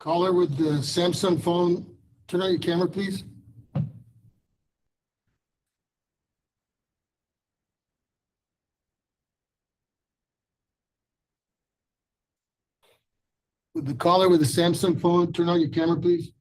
Caller with the Samsung phone, turn on your camera, please. With the caller with the Samsung phone, turn on your camera, please.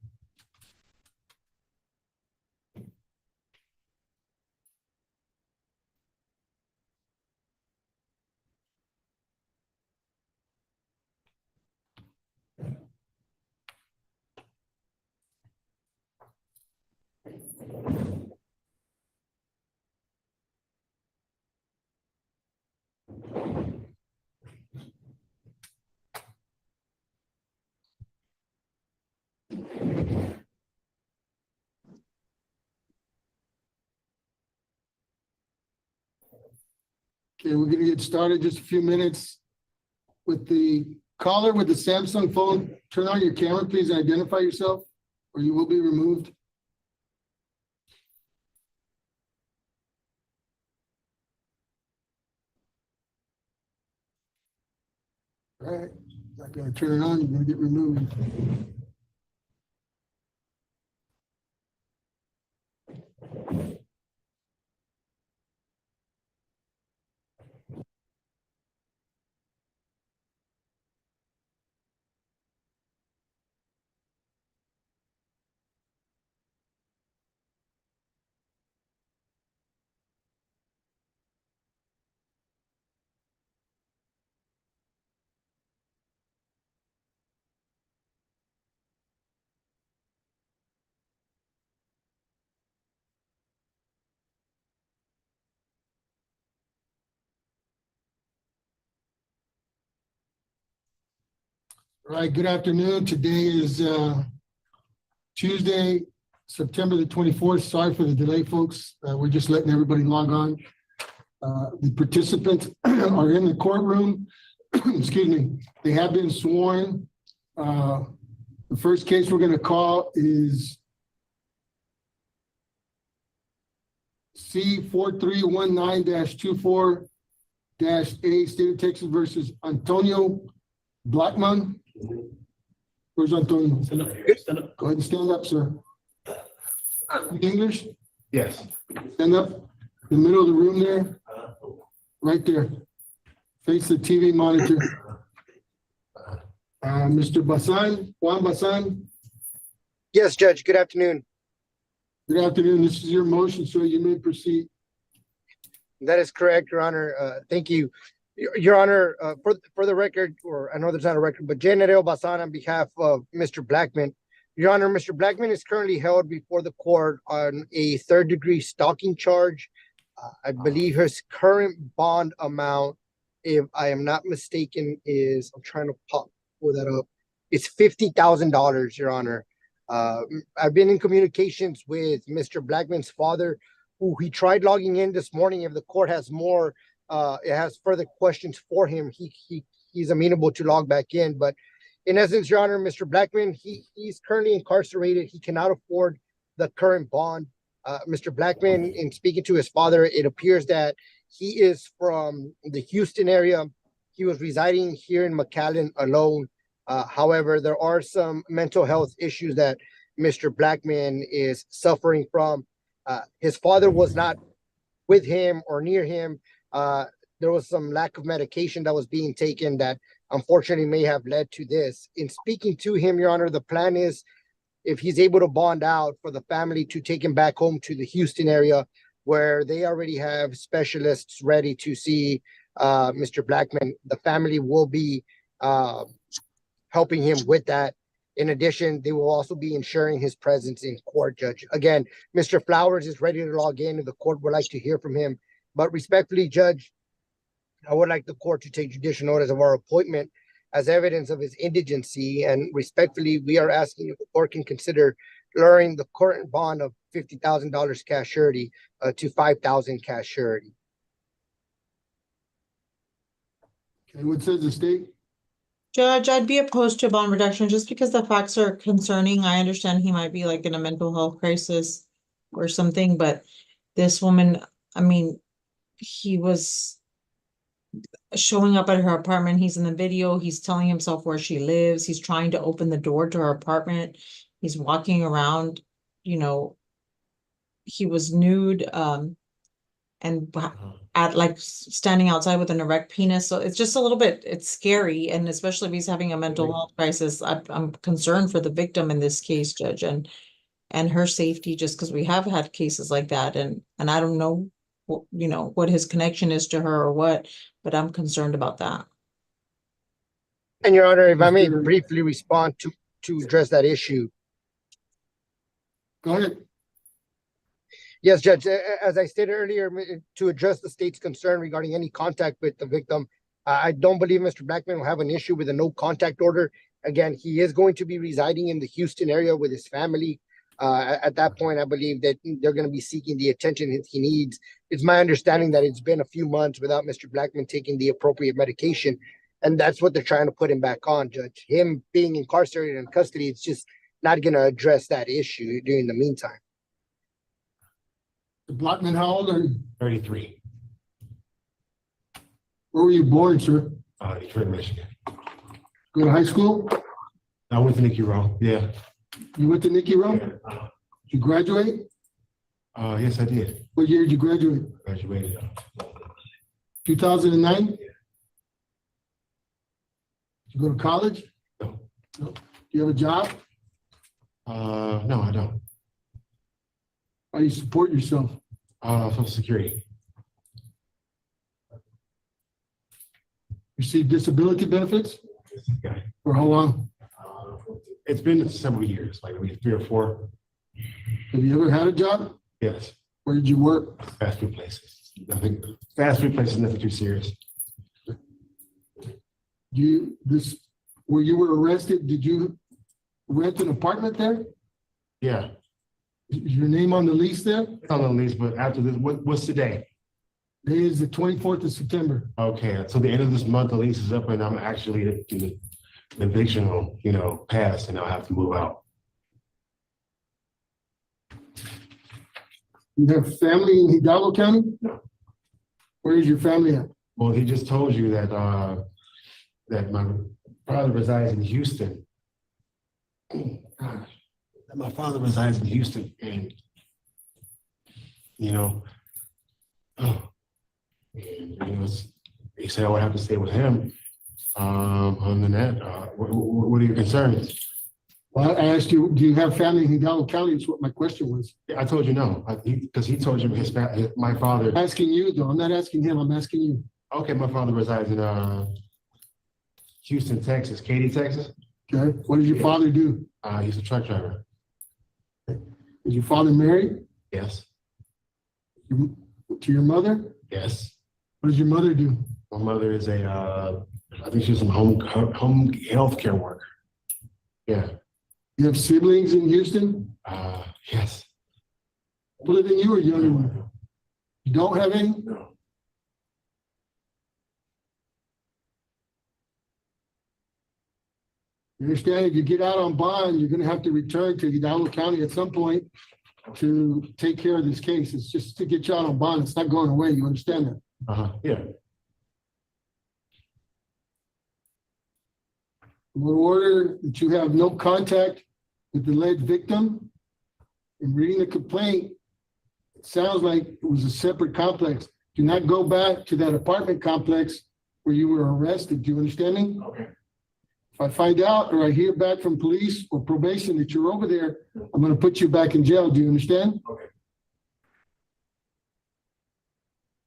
Okay, we're gonna get started just a few minutes with the caller with the Samsung phone. Turn on your camera, please, and identify yourself, or you will be removed. All right, not gonna turn it on, you're gonna get removed. All right, good afternoon. Today is Tuesday, September the 24th. Sorry for the delay, folks. We're just letting everybody log on. The participants are in the courtroom. Excuse me. They have been sworn. The first case we're going to call is C4319-24-A, State of Texas versus Antonio Blackman. Where's Antonio? Stand up. Stand up. Go ahead and stand up, sir. English? Yes. Stand up. In the middle of the room there. Right there. Face the TV monitor. Mr. Basan, Juan Basan. Yes, Judge. Good afternoon. Good afternoon. This is your motion, sir. You may proceed. That is correct, Your Honor. Thank you. Your Honor, for the record, or I know there's not a record, but General Basan on behalf of Mr. Blackman. Your Honor, Mr. Blackman is currently held before the court on a third-degree stalking charge. I believe his current bond amount, if I am not mistaken, is, I'm trying to pull that up. It's $50,000, Your Honor. I've been in communications with Mr. Blackman's father, who he tried logging in this morning. If the court has more, it has further questions for him, he's amenable to log back in. But in essence, Your Honor, Mr. Blackman, he's currently incarcerated. He cannot afford the current bond. Mr. Blackman, in speaking to his father, it appears that he is from the Houston area. He was residing here in McAllen alone. However, there are some mental health issues that Mr. Blackman is suffering from. His father was not with him or near him. There was some lack of medication that was being taken that unfortunately may have led to this. In speaking to him, Your Honor, the plan is, if he's able to bond out, for the family to take him back home to the Houston area, where they already have specialists ready to see Mr. Blackman. The family will be helping him with that. In addition, they will also be ensuring his presence in court, Judge. Again, Mr. Flowers is ready to log in, and the court would like to hear from him. But respectfully, Judge, I would like the court to take judicial notice of our appointment as evidence of his indigency. And respectfully, we are asking if the court can consider lowering the current bond of $50,000 cash surety to $5,000 cash surety. Okay, what says the state? Judge, I'd be opposed to bond reduction just because the facts are concerning. I understand he might be like in a mental health crisis or something, but this woman, I mean, he was, showing up at her apartment. He's in the video. He's telling himself where she lives. He's trying to open the door to her apartment. He's walking around, you know, he was nude, and at like standing outside with an erect penis. So it's just a little bit, it's scary. And especially if he's having a mental health crisis, I'm concerned for the victim in this case, Judge, and her safety, just because we have had cases like that. And I don't know, you know, what his connection is to her or what, but I'm concerned about that. And Your Honor, if I may Mr. briefly respond to address that issue. Go ahead. Yes, Judge, as I stated earlier, to address the state's concern regarding any contact with the victim, I don't believe Mr. Blackman will have an issue with a no contact order. Again, he is going to be residing in the Houston area with his family. At that point, I believe that they're going to be seeking the attention he needs. It's my understanding that it's been a few months without Mr. Blackman taking the appropriate medication, and that's what they're trying to put him back on, Judge. Him being incarcerated in custody, it's just not going to address that issue during the meantime. Blackman, how old are you? 33, Where were you born, sir? Detroit, Michigan. Go to high school? I went to Nicky Rowe. Yeah. You went to Nicky Rowe? You graduate? Yes, I did. What year did you graduate? Graduated. 2009? You go to college? No. Do you have a job? No, I don't. How do you support yourself? Social Security. Receive disability benefits? Okay. For how long? It's been several years, like maybe 3 or 4. Have you ever had a job? Yes. Where did you work? Fast food places. I think fast food places, nothing too serious. Where you were arrested, did you rent an apartment there? Yeah. Is your name on the lease there? It's on the lease, but after this, what's today? Today is the 24th of September. Okay, so the end of this month, the lease is up, and I'm actually the eviction will, you know, pass, and I'll have to move out. You have family in Hidalgo County? No. Where is your family at? Well, he just told you that that my father resides in Houston. That my father resides in Houston, and you know, and, you know, he said I would have to stay with him. Other than that, what are your concerns? Well, I asked you, do you have family in Hidalgo County? That's what my question was. I told you no, because he told you my father. I'm asking you though. I'm not asking him. I'm asking you. Okay, my father resides in Houston, Texas, Katy, Texas. Okay. What does your father do? He's a truck driver. Is your father married Yes, to your mother? yes. What does your mother do? My mother is I think she's a home health care worker. Yeah. You have siblings in Houston? Yes. Older than you or younger than you? You don't have any? No. You understand, if you get out on bond, you're gonna have to return to Hidalgo County at some point to take care of this case. It's just to get you out on bond. It's not going away. You understand that? Yeah. We'll order that you have no contact with the alleged victim. In reading the complaint, it sounds like it was a separate complex. Do not go back to that apartment complex where you were arrested. Do you understand me? Okay. If I find out or I hear back from police or probation that you're over there, I'm gonna put you back in jail. Do you understand? Okay.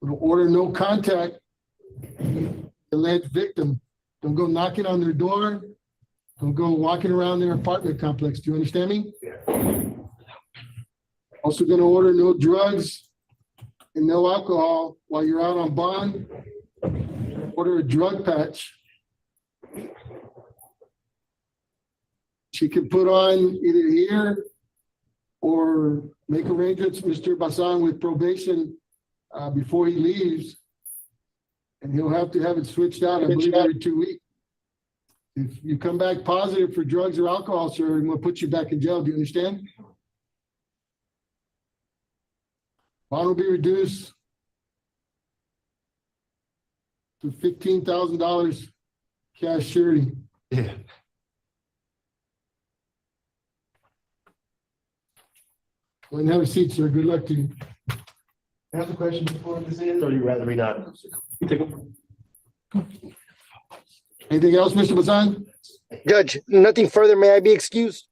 We'll order no contact with the alleged victim. Don't go knocking on their door. Don't go walking around their apartment complex. Do you understand me? Yeah. Also gonna order no drugs and no alcohol while you're out on bond. Order a drug patch. She can put on either here or make arrangements, Mr. Basan, with probation before he leaves. And he'll have to have it switched out, I believe, every 2 weeks. If you come back positive for drugs or alcohol, sir, I'm gonna put you back in jail. Do you understand? Bond will be reduced to $15,000 cash surety. Yeah. Go ahead and have a seat, sir. Good luck to you. Can I ask a question before this ends, or you rather me not? You take a- Anything else, Mr. Bazan? Judge, nothing further. May I be excused?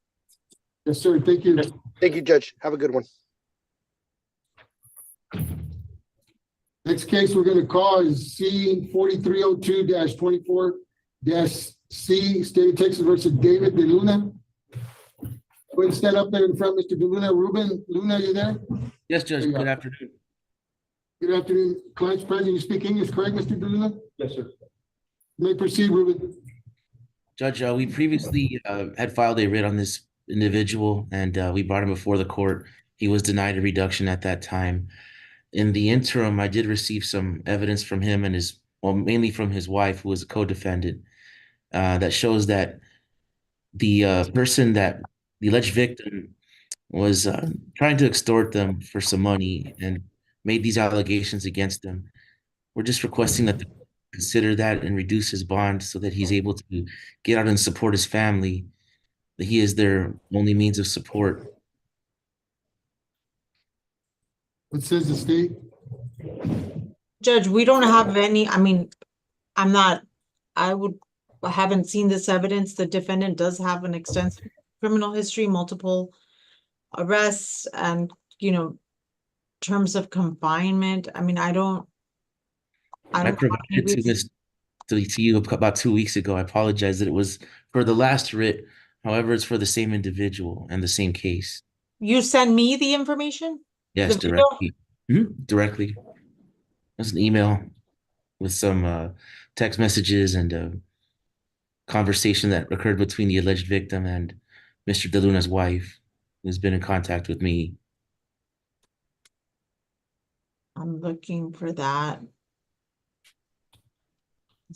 Yes, sir. Thank you. Thank you, Judge. Have a good one. Next case we're gonna call is C 4302-24-C, State of Texas versus David De Luna. Go ahead and stand up there in front, Mr. De Luna. Ruben Luna, you there? Yes, Judge. There you Good go. afternoon. Good afternoon. Client's present. You speak English, correct, Mr. De Luna? Yes, sir. You may proceed, Ruben. Judge, we previously had filed a writ on this individual, and we brought him before the court. He was denied a reduction at that time. In the interim, I did receive some evidence from him and mainly from his wife, who was a co-defendant, that shows that the person that the alleged victim was trying to extort them for some money and made these allegations against them. We're just requesting that the court consider that and reduce his bond so that he's able to get out and support his family, that he is their only means of support. What says the state? Judge, we don't have any, I mean, I haven't seen this evidence. The defendant does have an extensive criminal history, multiple arrests and, terms of confinement. I mean, I don't. I have provided any to reason- to you about 2 weeks ago. I apologize that it was for the last writ. However, it's for the same individual and the same case. You send me the information? Yes, The video? directly. Directly. There's an email with some text messages and a conversation that occurred between the alleged victim and Mr. De Luna's wife, who's been in contact with me. I'm looking for that.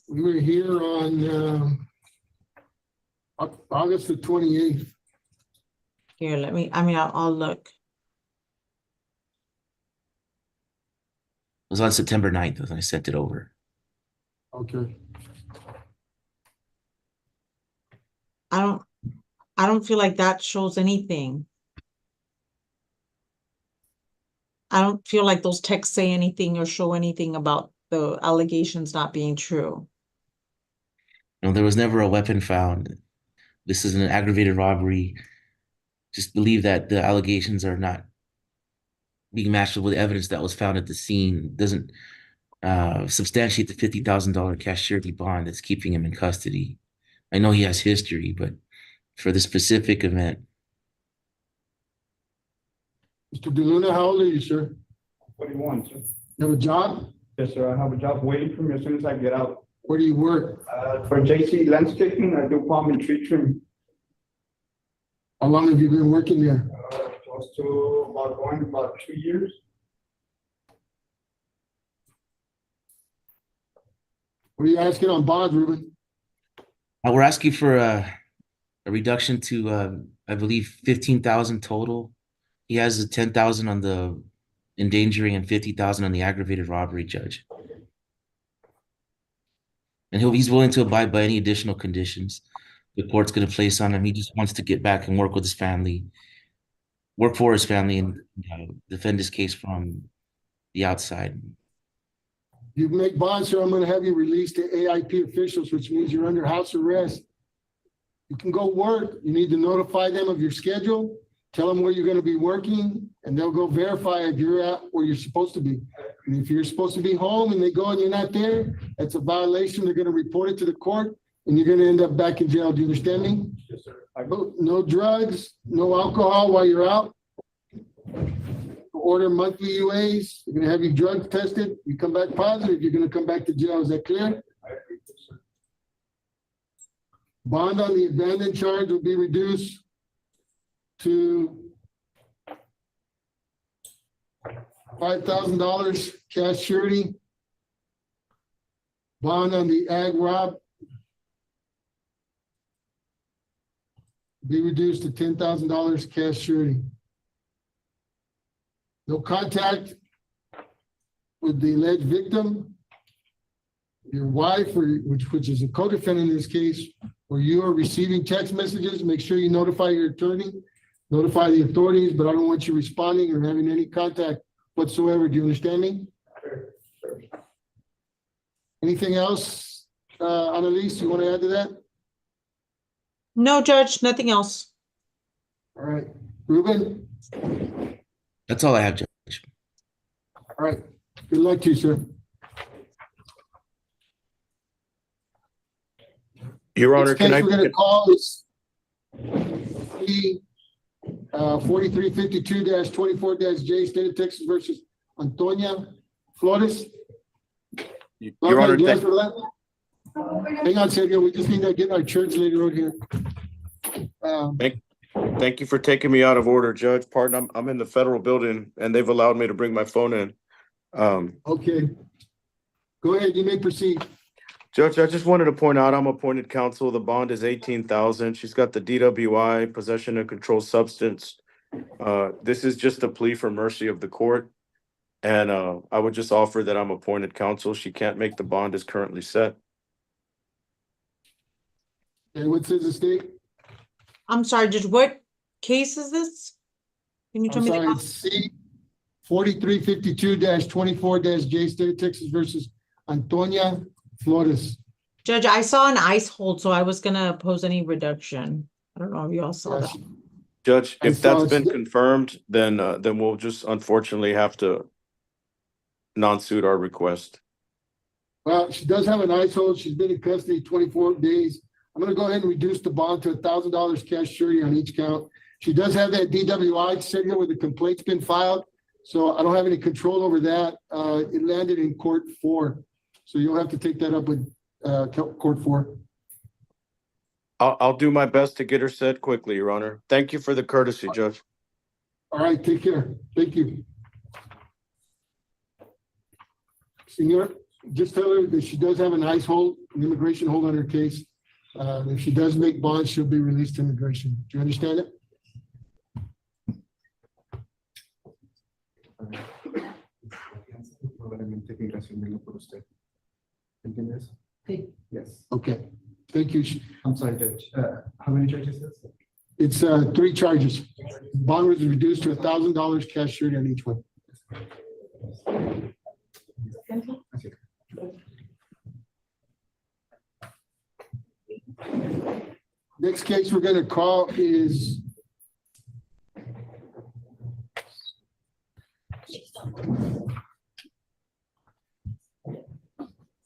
We were here on August the 28th. Here, I'll look. It was on September 9th when I sent it over. Okay. I don't feel like that shows anything. I don't feel like those texts say anything or show anything about the allegations not being true. No, there was never a weapon found. This is an aggravated robbery. Just believe that the allegations are not being matched with the evidence that was found at the scene. Doesn't substantiate the $50,000 cash surety bond that's keeping him in custody. I know he has history, but for the specific event. Mr. De Luna, how old are you, sir? 41, sir. You have a job? Yes, sir. I have a job waiting for me as soon as I get out. Where do you work? For JC Landscaping, I do palm and tree trim. How long have you been working there? Close to about 2 years. What are you asking on bond, Ruben? We're asking for a reduction to, I believe, 15,000 total. He has a 10,000 on the endangering and 50,000 on the aggravated robbery, Judge. And he's willing to abide by any additional conditions the court's going to place on him. He just wants to get back and work with his family, work for his family, and defend his case from the outside. You make bond, sir, I'm gonna have you released to AIP officials, which means you're under house arrest. You can go work. You need to notify them of your schedule, tell them where you're gonna be working, and they'll go verify if you're at where you're supposed to be. And if you're supposed to be home and they go and you're not there, that's a violation. They're gonna report it to the court and you're gonna end up back in jail. Do you understand me? Yes, sir. No drugs, no alcohol while you're out. Order monthly UAs. They're gonna have you drug tested. You come back positive, you're gonna come back to jail. Is that clear? I agree, yes, sir. Bond on the abandoned charge will be reduced to $5,000 cash surety. Bond on the ag rob be reduced to $10,000 cash surety. No contact with the alleged victim. your wife, or which is a co-defendant in this case, where you are receiving text messages, make sure you notify your attorney, notify the authorities, but I don't want you responding or having any contact whatsoever. Do you understand me? Anything else, Annalise, you want to add to that? No, Judge, nothing else. All right, Ruben? That's all I have, Judge. All right, good luck to you, sir. Your Honor, Next case can I? we're gonna call is 4352-24-J, State of Texas versus Antonia Flores. Your Honor, Yes, for that. Hang on, Sergio, we just need to get our church lady right here. thank you for taking me out of order, Judge. Pardon, I'm in the federal building and they've allowed me to bring my phone in. Okay. Go ahead, you may proceed. Judge, I just wanted to point out, I'm appointed counsel. The bond is 18,000. She's got the DWI, possession of controlled substance. This is just a plea for mercy of the court. And I would just offer that I'm appointed counsel. She can't make the bond as currently set. And what says the state? I'm sorry, Judge, what case is this? Can you tell I'm me? sorry, it's C 4352-24-J, State of Texas versus Antonia Flores. Judge, I saw an ice hold, so I was gonna oppose any reduction. I don't know if you all saw that. Judge, I if saw that's been it's- confirmed, then we'll just unfortunately have to non-suit our request. Well, she does have an ICE hold. She's been in custody 24 days. I'm gonna go ahead and reduce the bond to $1,000 cash surety on each count. She does have that DWI set here where the complaint's been filed. So I don't have any control over that. It landed in court 4. So you'll have to take that up with court 4. I'll do my best to get her set quickly, Your Honor. Thank you for the courtesy, Judge. All right, take care. Thank you. Senor, just tell her that she does have an ICE hold, an immigration hold on her case. If she does make bonds, she'll be released to immigration. Do you understand it? Yes, Okay, thank you. I'm sorry, Judge. How many charges is this? It's 3 charges. Bond was reduced to $1,000 cash surety on each one. Next case we're gonna call is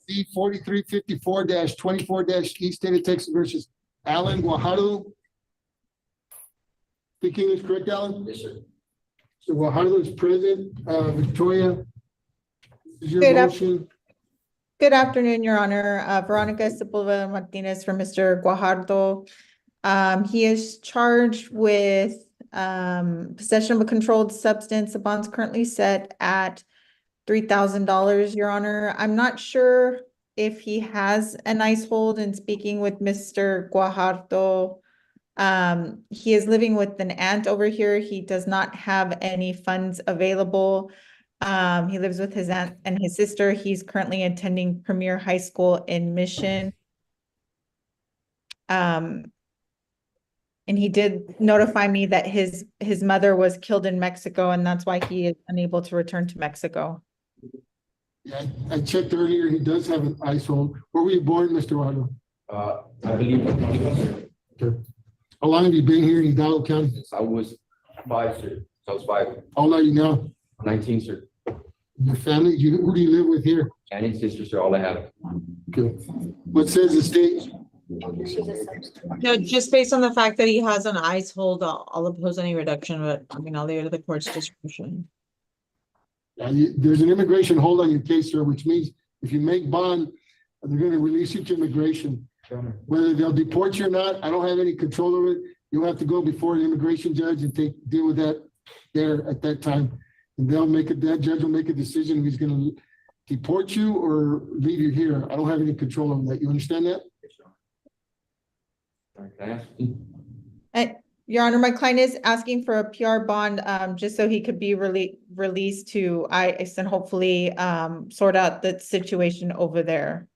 C 4354-24-E, State of Texas versus Alan Guajardo. Speak English, correct, Alan? Yes, sir. So Guajardo is present. Victoria, this is your Good af- motion. Good afternoon, Your Honor. Veronica Sepulveda Martinez for Mr. Guajardo. He is charged with possession of a controlled substance. The bond's currently set at $3,000, Your Honor. I'm not sure if he has an ICE hold. In speaking with Mr. Guajardo, he is living with an aunt over here. He does not have any funds available. He lives with his aunt and his sister. He's currently attending Premier High School in Mission. And he did notify me that his mother was killed in Mexico, and that's why he is unable to return to Mexico. Yeah, I checked earlier. He does have an ICE hold. Where were you born, Mr. Guajardo? I believe Okay. How long have you been here in Hidalgo County? since I was 5, sir. So I was 5, How old are you now? 19, sir. Your family, who do you live with here? And his sister, sir, all I have. Okay. What says the state? No, just based on the fact that he has an ICE hold, I'll oppose any reduction, but I mean, I'll leave it to the court's discretion. There's an immigration hold on your case, sir, which means if you make bond, they're gonna release you to immigration. Whether they'll deport you or not, I don't have any control over it. You'll have to go before an immigration judge and deal with that there at that time. And that judge will make a decision if he's gonna deport you or leave you here. I don't have any control over that. You understand that? Can I ask? Your Honor, my client is asking for a PR bond, just so he could be released to ICE and hopefully, sort out the situation over there.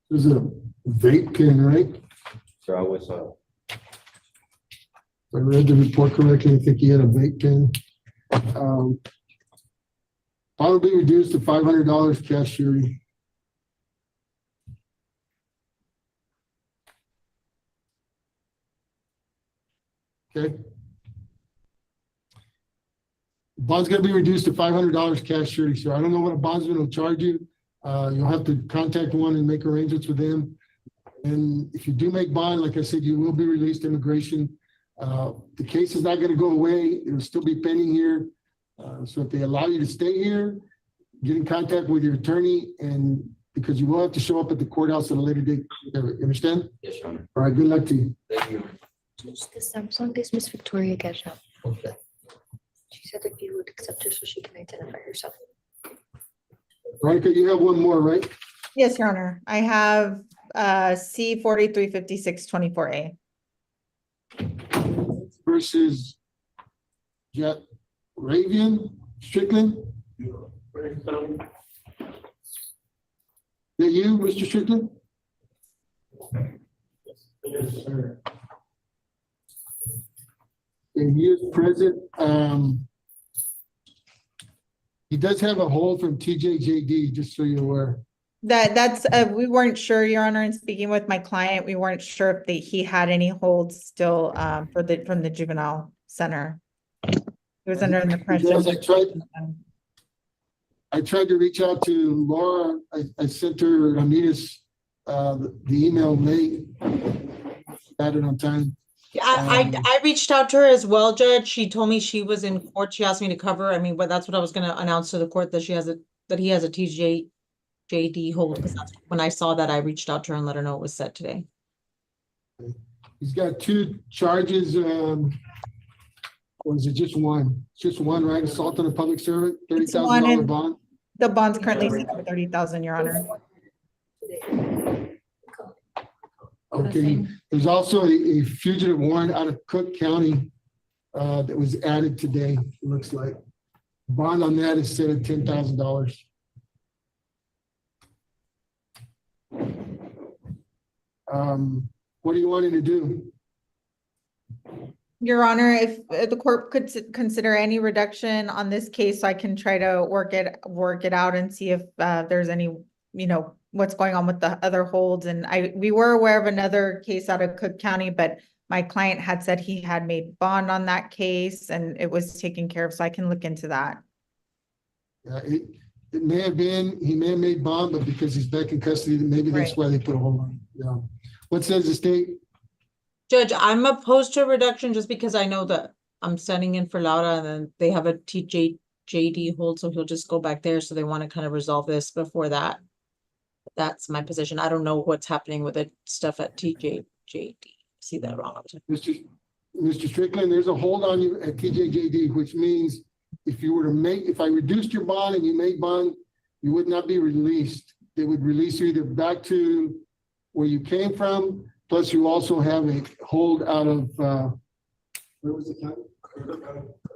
There's a vape pen, right? Sir, I was, If I read the report correctly, I think he had a vape pen. Bond will be reduced to $500 cash surety. Okay. Bond's gonna be reduced to $500 cash surety, so I don't know what a bondsman will charge you. You'll have to contact one and make arrangements with them. And if you do make bond, like I said, you will be released to immigration. The case is not gonna go away, it'll still be pending here. So if they allow you to stay here, get in contact with your attorney, and because you will have to show up at the courthouse at a later date. You understand? yes, Your Honor. All right, good luck to you. Thank you. Just the Samsung is Miss Victoria Gesha. She said if you would accept her so she can identify herself. Veronica, you have one more, right? Yes, Your Honor. I have C 435624A. Versus Jet Ravian Strickland. Is that you, Mr. Strickland? Yes, sir. And he is present. He does have a hold from TJJD, just so you're aware. That's we weren't sure, Your Honor, in speaking with my client, we weren't sure if he had any holds still from the juvenile center. He was under the Yes, impression. I tried to reach out to Laura. I sent her Ramirez the email late. Got it on time. I reached out to her as well, Judge. She told me she was in court. She asked me to cover. I mean, but that's what I was gonna announce to the court, that he has a TJD hold, because that's when I saw that, I reached out to her and let her know it was set today. He's got two charges. Or is it just one? Just one, right? Assault on a public servant, It's one $30,000 and- bond. The bond's currently set for 30,000, Your Honor. Okay, there's also a fugitive warrant out of Cook County that was added today, it looks like. Bond on that is set at $10,000. What are you wanting to do? Your Honor, if the court could consider any reduction on this case, I can try to work it out and see if there's any, what's going on with the other holds. And we were aware of another case out of Cook County, but my client had said he had made bond on that case and it was taken care of, so I can look into that. Yeah, it may have been, he may have made bond, but because he's back in custody, maybe that's Right. why they put a hold on him. Yeah. What says the state? Judge, I'm opposed to a reduction just because I know that I'm standing in for Laura, and then they have a TJD hold, so he'll just go back there. So they want to kind of resolve this before that. That's my position. I don't know what's happening with the stuff at TJD. See that wrong? Mr. Strickland, there's a hold on you at TJJD, which means if I reduced your bond and you made bond, you would not be released. They would release you either back to where you came from, plus you also have a hold out of, where was the county?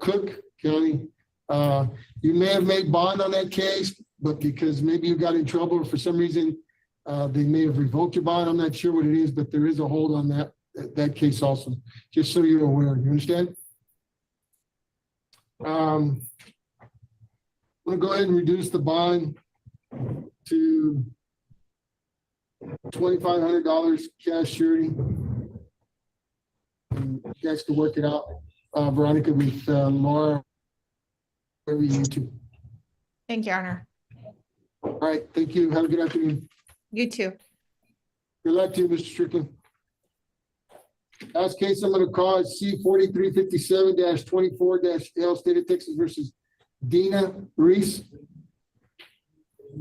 Cook County. You may have made bond on that case, but because maybe you got in trouble or for some reason, they may have revoked your bond. I'm not sure what it is, but there is a hold on that case also, just so you're aware. You understand? I'm gonna go ahead and reduce the bond to $2,500 cash surety. And you guys can work it out, Veronica, with Laura, wherever you need to. Thank you, Your Honor. All right, thank you. Have a good afternoon. You too. Good luck to you, Mr. Strickland. Last case I'm gonna call is C 4357-24-L, State of Texas versus Dina Reese.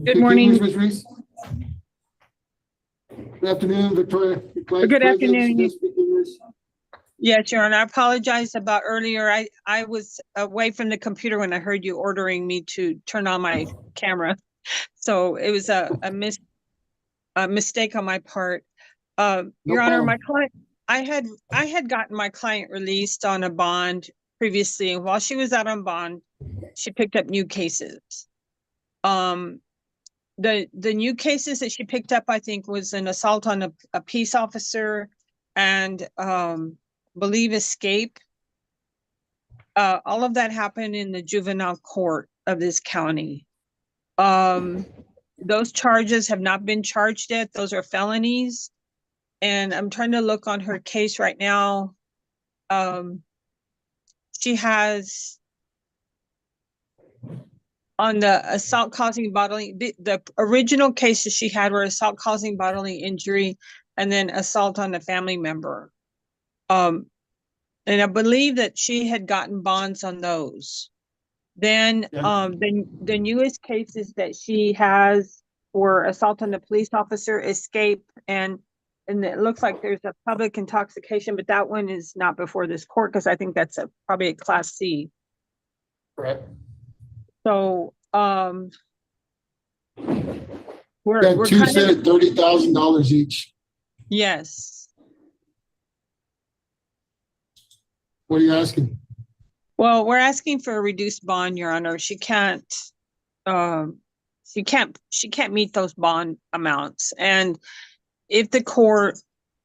Good morning. Ms. Reese. Good afternoon, Victoria. Your client's Good present. afternoon. She does speak English. Yes, Your Honor, I apologize about earlier. I was away from the computer when I heard you ordering me to turn on my camera. So it was a mistake on my part. Your Honor, my client, I had gotten my client released on a bond previously, and while she was out on bond, she picked up new cases. the new cases that she picked up, I think, was an assault on a peace officer and believe escape. All of that happened in the juvenile court of this county. Those charges have not been charged yet. Those are felonies. And I'm trying to look on her case right now. She has on the assault causing bodily, the original cases she had were assault causing bodily injury and then assault on a family member. And I believe that she had gotten bonds on those. Then the newest cases that she has were assault on a police officer, escape, and it looks like there's a public intoxication, but that one is not before this court because I think that's probably a class C. Correct. So we're Two kind set of, at $30,000 each. yes. What are you asking? Well, we're asking for a reduced bond, Your Honor. She can't meet those bond amounts. And if the court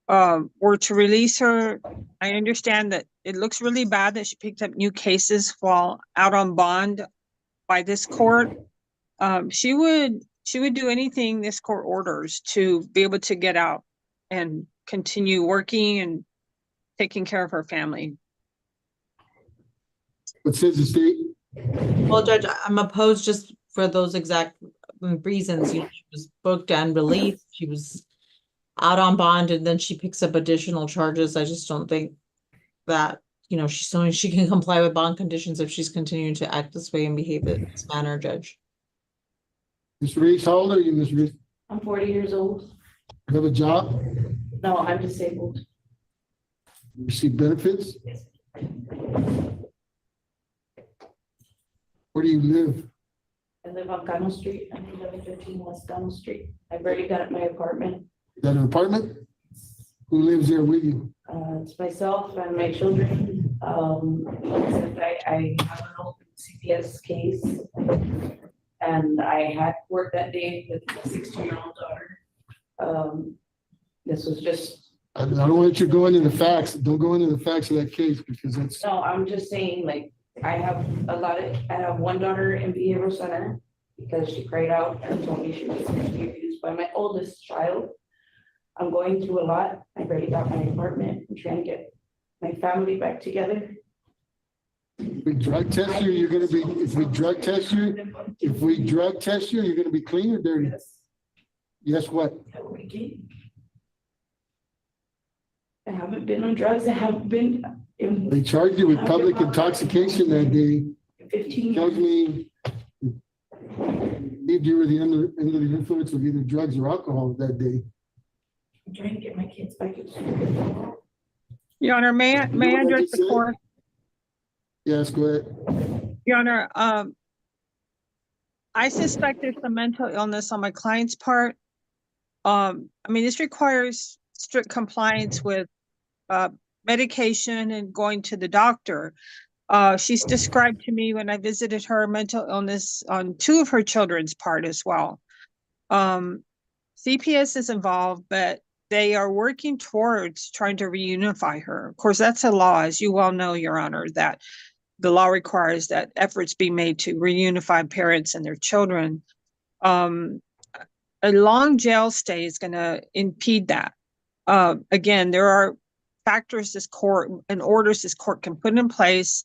were to release her, I understand that it looks really bad that she picked up new cases while out on bond by this court. She would do anything this court orders to be able to get out and continue working and taking care of her family. What says the state? Well, Judge, I'm opposed just for those exact reasons. She was booked and released. She was out on bond and then she picks up additional charges. I just don't think that, she can comply with bond conditions if she's continuing to act this way and behave in this manner, Judge. Ms. Reese, how old are you, Ms. Reese? I'm 40 years old. You have a job? No, I'm disabled. You receive benefits? Yes. Where do you live? I live on Cano Street. I live 1113 West Cano Street. I've already got my apartment. You got an apartment? Who lives there with you? It's myself and my children. I have an open CPS case, and I had worked that day with a 16-year-old daughter. This was just. I don't want you going into the facts. Don't go into the facts of that case because that's. No, I'm just saying, like, I have one daughter in behavioral center because she cried out and told me she was sexually abused by my oldest child. I'm going through a lot. I've already got my apartment. I'm trying to get my family back together. If we drug test you, you're gonna be, if we drug test you, you're gonna be clean or dirty? Yes. Yes, what? I haven't been on drugs. I haven't been in. They charged you with public intoxication that day. 15 Tells years. me believed you were under the influence of either drugs or alcohol that day. I'm trying to get my kids back in school. Your Honor, may I address the court? Yes, go ahead. Your Honor, I suspect there's some mental illness on my client's part. This requires strict compliance with medication and going to the doctor. She's described to me when I visited her mental illness on 2 of her children's part as well. CPS is involved, but they are working towards trying to reunify her. Of course, that's a law, as you well know, Your Honor, that the law requires that efforts be made to reunify parents and their children. A long jail stay is going to impede that. Again, there are factors this court and orders this court can put in place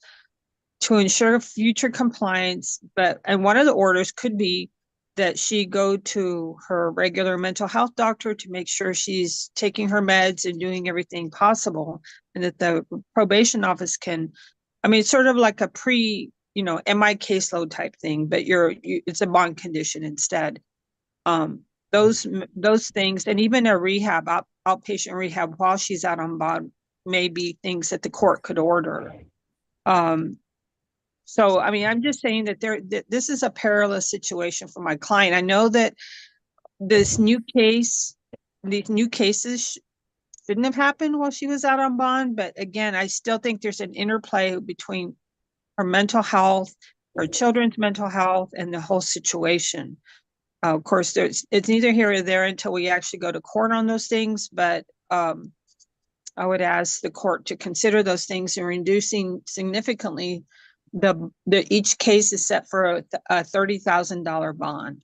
to ensure future compliance. And one of the orders could be that she go to her regular mental health doctor to make sure she's taking her meds and doing everything possible, and that the probation office can, it's sort of like a MI caseload type thing, but it's a bond condition instead. Those things, and even a rehab, outpatient rehab while she's out on bond may be things that the court could order. So, I'm just saying that this is a perilous situation for my client. I know that these new cases shouldn't have happened while she was out on bond. But again, I still think there's an interplay between her mental health, her children's mental health, and the whole situation. Of course, it's neither here or there until we actually go to court on those things, but I would ask the court to consider those things and reducing significantly each case is set for a $30,000 bond.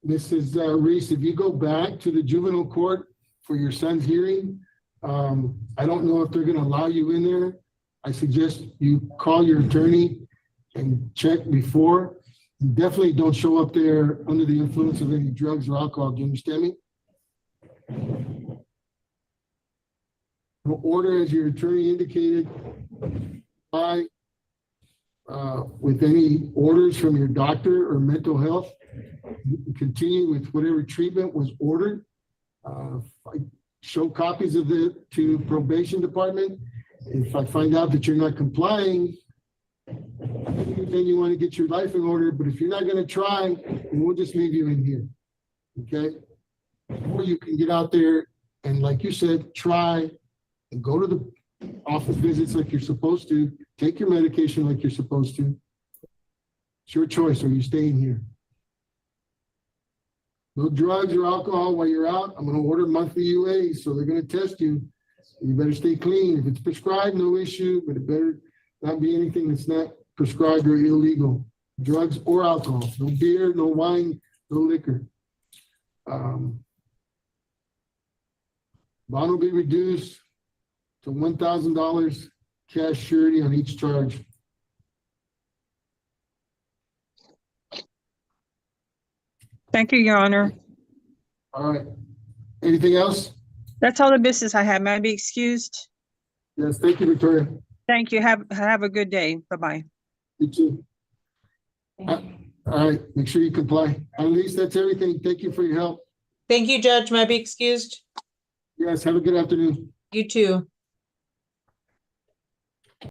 Mrs. Reese, if you go back to the juvenile court for your son's hearing, I don't know if they're gonna allow you in there. I suggest you call your attorney and check before. Definitely don't show up there under the influence of any drugs or alcohol. Do you understand me? The order, as your attorney indicated, with any orders from your doctor or mental health, you can continue with whatever treatment was ordered. I show copies of it to probation department. If I find out that you're not complying, then you want to get your life in order, but if you're not going to try, then we'll just leave you in here, okay? Or you can get out there and, like you said, try and go to the office visits like you're supposed to, take your medication like you're supposed to. It's your choice. Are you staying here? No drugs or alcohol while you're out. I'm going to order monthly UAs, so they're going to test you. You better stay clean. If it's prescribed, no issue, but it better not be anything that's not prescribed or illegal. Drugs or alcohol. No beer, no wine, no liquor. Bond will be reduced to $1,000 cash surety on each charge. Thank you, Your Honor. All right. Anything else? That's all the business I have. May I be excused? Yes, thank you, Victoria. Thank you. Have a good day. Bye-bye. You too. All right, make sure you comply. Annalise, that's everything. Thank you for your help. Thank you, Judge. May I be excused? Yes, have a good afternoon. You too.